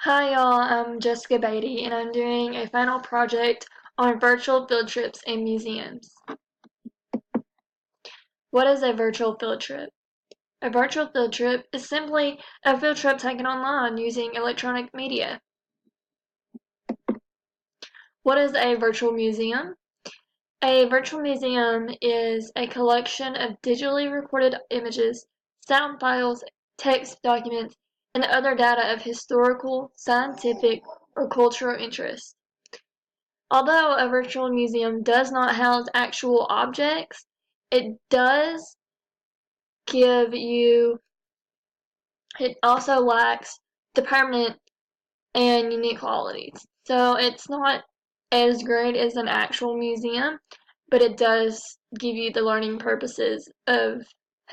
Hi y'all, I'm Jessica Beatty and I'm doing a final project on virtual field trips and museums. What is a virtual field trip? A virtual field trip is simply a field trip taken online using electronic media. What is a virtual museum? A virtual museum is a collection of digitally recorded images, sound files, text documents, and other data of historical, scientific, or cultural interest. Although a virtual museum does not house actual objects, it does give you, it also lacks the permanent and unique qualities. So it's not as great as an actual museum, but it does give you the learning purposes of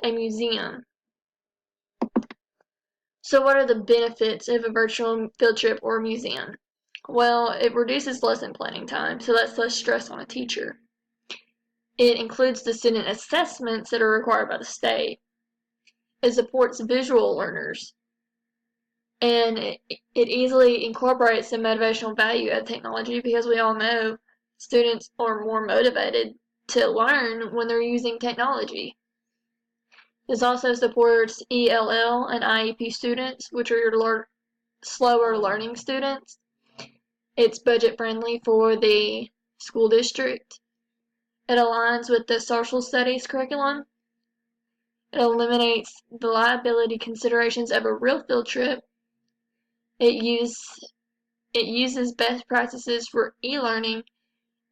a museum. So what are the benefits of a virtual field trip or museum? Well, it reduces lesson planning time, so that's less stress on a teacher. It includes the student assessments that are required by the state. It supports visual learners. And it easily incorporates the motivational value of technology because we all know students are more motivated to learn when they're using technology. This also supports ELL and IEP students, which are your slower learning students. It's budget friendly for the school district. It aligns with the social studies curriculum. It eliminates the liability considerations of a real field trip. It uses best practices for e-learning,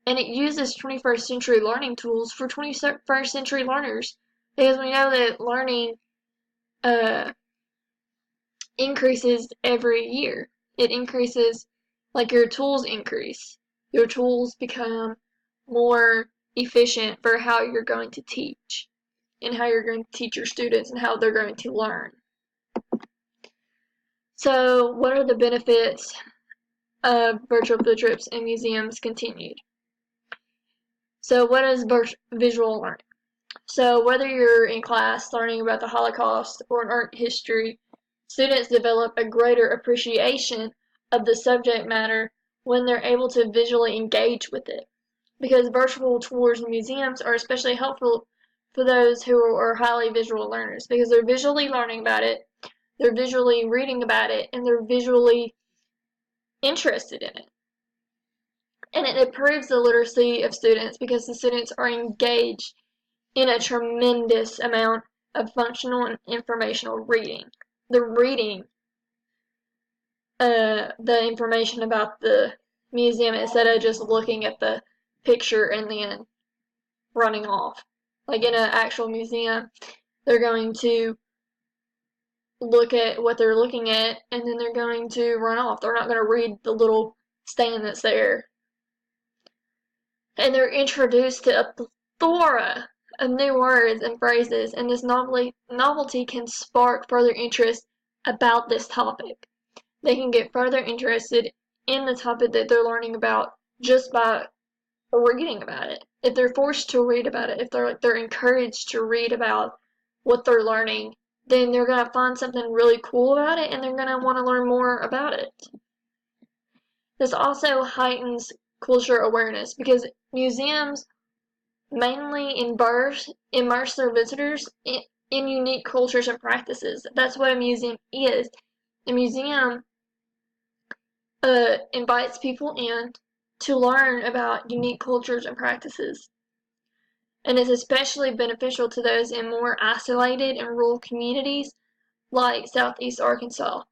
and it uses 21st century learning tools for 21st century learners, because we know that learning uh, increases every year. It increases, like your tools increase. Your tools become more efficient for how you're going to teach and how you're going to teach your students and how they're going to learn. So, what are the benefits of virtual field trips and museums continued? So, what is visual learning? So, whether you're in class learning about the Holocaust or an art history, students develop a greater appreciation of the subject matter when they're able to visually engage with it. Because virtual tours and museums are especially helpful for those who are highly visual learners, because they're visually learning about it, they're visually reading about it, and they're visually interested in it. And it improves the literacy of students because the students are engaged in a tremendous amount of functional and informational reading. They're reading the information about the museum instead of just looking at the picture and then running off. Like in an actual museum, they're going to look at what they're looking at and then they're going to run off. They're not going to read the little stand that's there. And they're introduced to a plethora of new words and phrases, and this novelty can spark further interest about this topic. They can get further interested in the topic that they're learning about just by reading about it. If they're forced to read about it, if they're encouraged to read about what they're learning, then they're going to find something really cool about it and they're going to want to learn more about it. This also heightens culture awareness because museums mainly immerse their visitors in unique cultures and practices. That's what a museum is. A museum invites people in to learn about unique cultures and practices. And is especially beneficial to those in more isolated and rural communities like Southeast Arkansas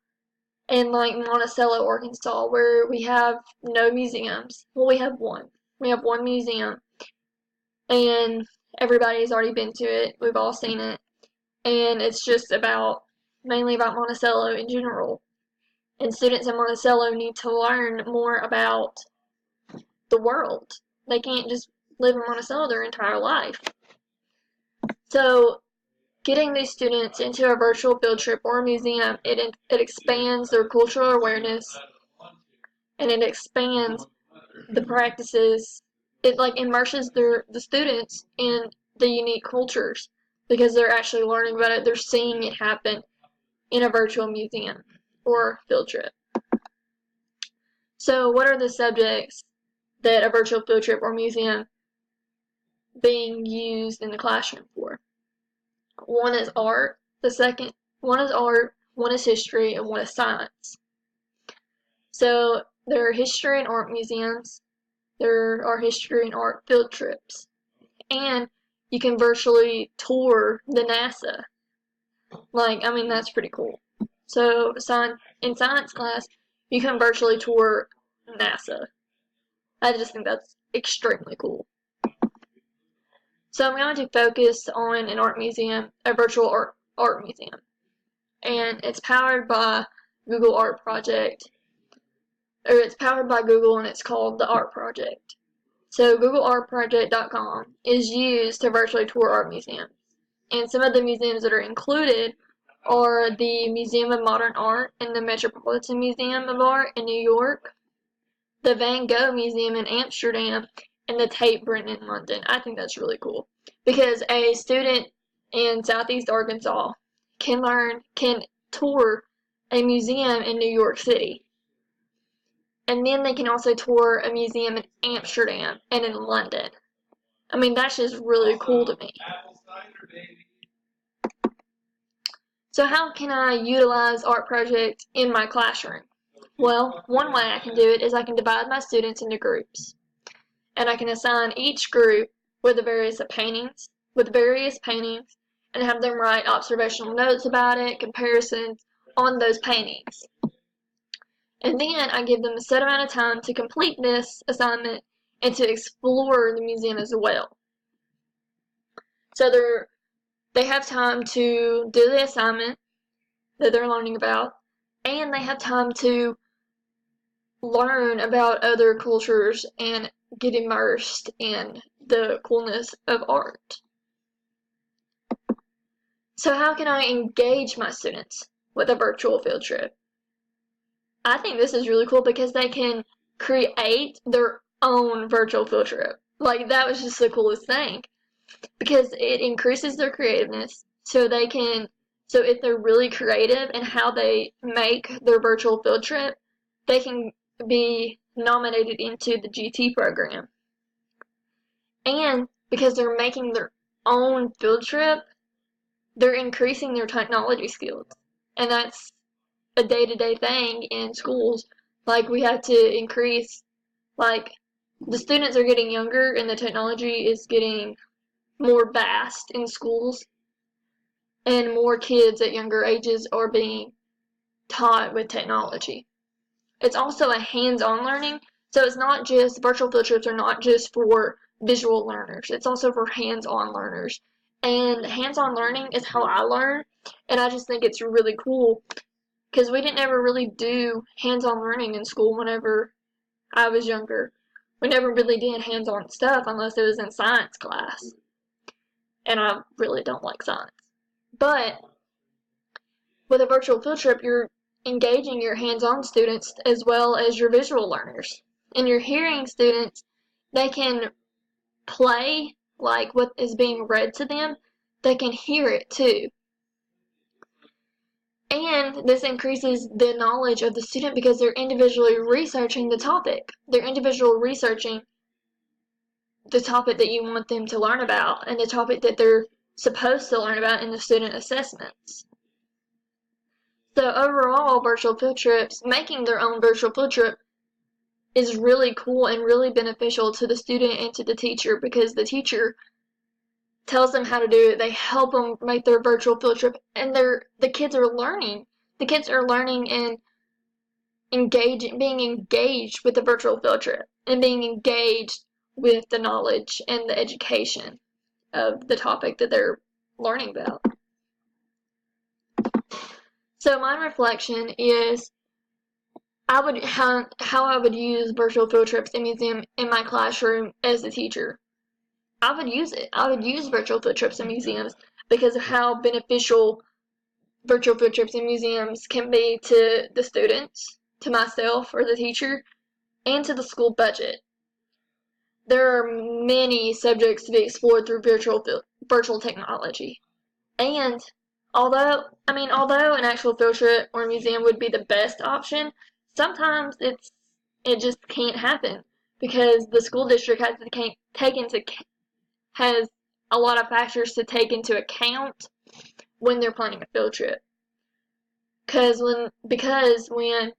and like Monticello, Arkansas, where we have no museums. Well, we have one. We have one museum, and everybody's already been to it. We've all seen it. And it's just mainly about Monticello in general. And students in Monticello need to learn more about the world. They can't just live in Monticello their entire life. So getting these students into a virtual field trip or a museum, it expands their cultural awareness and it expands the practices. It like immerses the students in the unique cultures because they're actually learning about it. They're seeing it happen in a virtual museum or field trip. So what are the subjects that a virtual field trip or museum being used in the classroom for? One is art, one is art, one is history, and one is science. So there are history and art museums, there are history and art field trips, and you can virtually tour the NASA. That's pretty cool. So in science class, you can virtually tour NASA. I just think that's extremely cool. So I'm going to focus on an art museum, a virtual art museum. And it's powered by Google Art Project, or it's powered by Google and it's called the Art Project. So googleartproject.com is used to virtually tour art museums. And some of the museums that are included are the Museum of Modern Art and the Metropolitan Museum of Art in New York, the Van Gogh Museum in Amsterdam, and the Tate Britain in London. I think that's really cool because a student in Southeast Arkansas can tour a museum in New York City. And then they can also tour a museum in Amsterdam and in London. That's just really cool to me. So how can I utilize Art Project in my classroom? Well, one way I can do it is I can divide my students into groups. And I can assign each group with various paintings, and have them write observational notes about it, comparisons on those paintings. And then I give them a set amount of time to complete this assignment and to explore the museum as well. So they have time to do the assignment that they're learning about, and they have time to learn about other cultures and get immersed in the coolness of art. So how can I engage my students with a virtual field trip? I think this is really cool because they can create their own virtual field trip. That was just the coolest thing because it increases their creativeness. So if they're really creative in how they make their virtual field trip, they can be nominated into the GT program. And because they're making their own field trip, they're increasing their technology skills. And that's a day-to-day thing in schools. We have to increase, the students are getting younger and the technology is getting more vast in schools. And more kids at younger ages are being taught with technology. It's also a hands-on learning, so it's not just, virtual field trips are not just for visual learners, it's also for hands-on learners. And hands-on learning is how I learn, and I just think it's really cool because we didn't ever really do hands-on learning in school whenever I was younger. We never really did hands-on stuff unless it was in science class, and I really don't like science. But with a virtual field trip, you're engaging your hands-on students as well as your visual learners. And your hearing students, they can play what is being read to them, they can hear it too. And this increases the knowledge of the student because they're individually researching the topic. They're individually researching the topic that you want them to learn about and the topic that they're supposed to learn about in the student assessments. So overall, virtual field trips, making their own virtual field trip is really cool and really beneficial to the student and to the teacher because the teacher tells them how to do it. They help them make their virtual field trip, and the kids are learning. The kids are learning and being engaged with the virtual field trip and being engaged with the knowledge and the education of the topic that they're learning about. So my reflection is how I would use virtual field trips in museum in my classroom as a teacher. I would use it. I would use virtual field trips in museums because of how beneficial virtual field trips in museums can be to the students, to myself or the teacher, and to the school budget. There are many subjects to be explored through virtual technology. And although an actual field trip or museum would be the best option, sometimes it's It just can't happen because the school district has a lot of factors to take into account when they're planning a field trip. Because when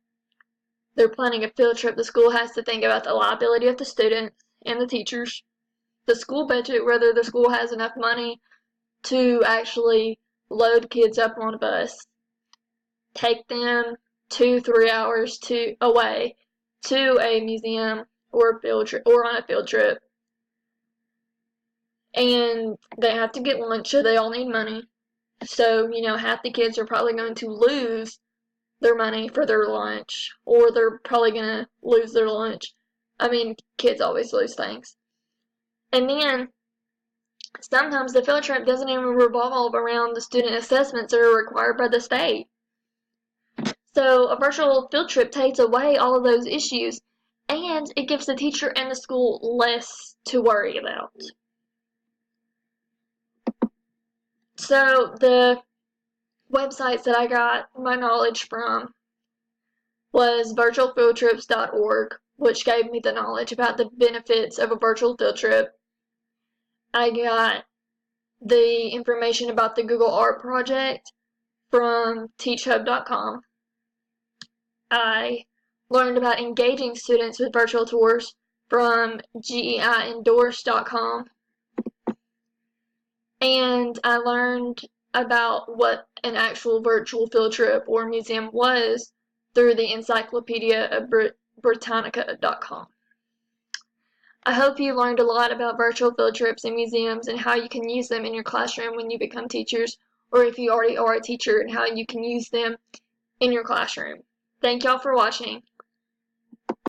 they're planning a field trip, the school has to think about the liability of the students and the teachers, the school budget, whether the school has enough money to actually load kids up on a bus, take them 2-3 hours away to a museum or on a field trip, and they have to get lunch, so they all need money. So, half the kids are probably going to lose their money for their lunch, or they're probably going to lose their lunch. I mean, kids always lose things. And then, sometimes the field trip doesn't even revolve around the student assessments that are required by the state. So, a virtual field trip takes away all of those issues, and it gives the teacher and the school less to worry about. So, the websites that I got my knowledge from was virtualfieldtrips.org, which gave me the knowledge about the benefits of a virtual field trip. I got the information about the Google Art project from teachhub.com. I learned about engaging students with virtual tours from geiendorse.com. And I learned about what an actual virtual field trip or museum was through the Encyclopedia of Britannica.com. I hope you learned a lot about virtual field trips and museums and how you can use them in your classroom when you become teachers, or if you already are a teacher, and how you can use them in your classroom. Thank y'all for watching.